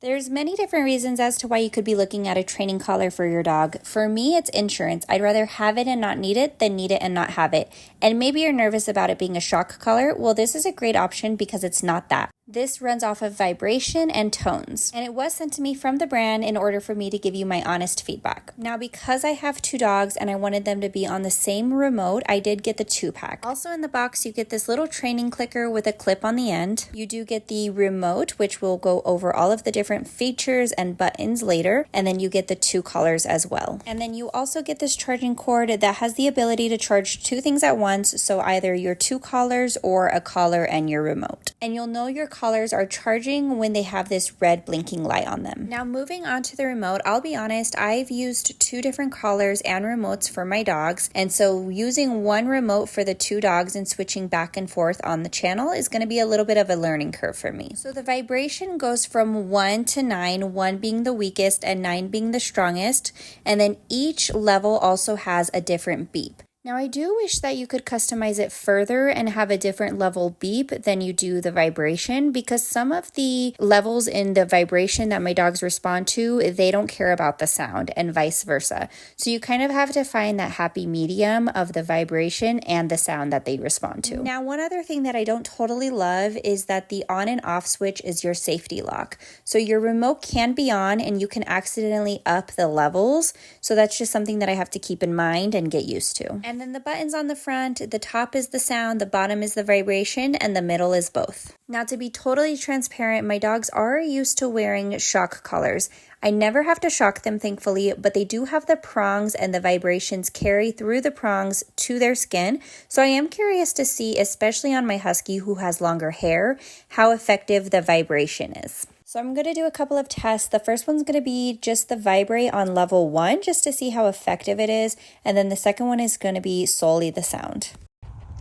There's many different reasons as to why you could be looking at a training collar for your dog. For me, it's insurance. I'd rather have it and not need it than need it and not have it. And maybe you're nervous about it being a shock collar. Well, this is a great option because it's not that. This runs off of vibration and tones, and it was sent to me from the brand in order for me to give you my honest feedback. Now, because I have 2 dogs and I wanted them to be on the same remote, I did get the 2-pack. Also in the box, you get this little training clicker with a clip on the end. You do get the remote, which will go over all of the different features and buttons later, and then you get the 2 collars as well. And then you also get this charging cord that has the ability to charge 2 things at once, so either your 2 collars or a collar and your remote. And you'll know your collars are charging when they have this red blinking light on them. Now moving on to the remote, I'll be honest, I've used 2 different collars and remotes for my dogs, and so using one remote for the 2 dogs and switching back and forth on the channel is going to be a little bit of a learning curve for me. So the vibration goes from 1 to 9, 1 being the weakest and 9 being the strongest, and then each level also has a different beep. Now, I do wish that you could customize it further and have a different level beep than you do the vibration, because some of the levels in the vibration that my dogs respond to, they don't care about the sound, and vice versa. So you kind of have to find that happy medium of the vibration and the sound that they respond to. Now, one other thing that I don't totally love is that the on and off switch is your safety lock. So your remote can be on and you can accidentally up the levels. So that's just something that I have to keep in mind and get used to. And then the buttons on the front, the top is the sound, the bottom is the vibration, and the middle is both. Now, to be totally transparent, my dogs are used to wearing shock collars. I never have to shock them, thankfully, but they do have the prongs and the vibrations carry through the prongs to their skin. So I am curious to see, especially on my husky who has longer hair, how effective the vibration is. So I'm going to do a couple of tests. The first one's going to be just the vibrate on level 1, just to see how effective it is. And then the second one is going to be solely the sound.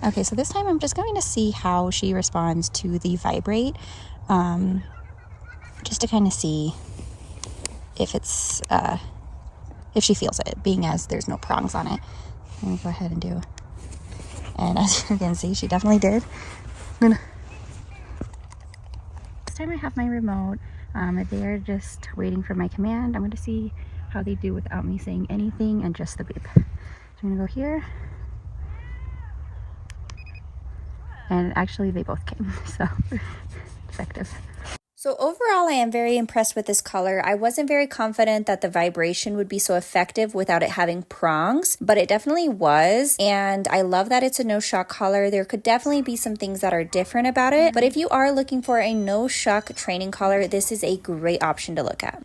Okay, so this time I'm just going to see how she responds to the vibrate, just to kind of see if it's, if she feels it, being as there's no prongs on it. Let me go ahead and do. And as you can see, she definitely did. This time I have my remote. They're just waiting for my command. I'm going to see how they do without me saying anything and just the beep. So I'm going to go here. And actually they both came, so effective. So overall, I am very impressed with this collar. I wasn't very confident that the vibration would be so effective without it having prongs, but it definitely was. And I love that it's a no shock collar. There could definitely be some things that are different about it. But if you are looking for a no shock training collar, this is a great option to look at.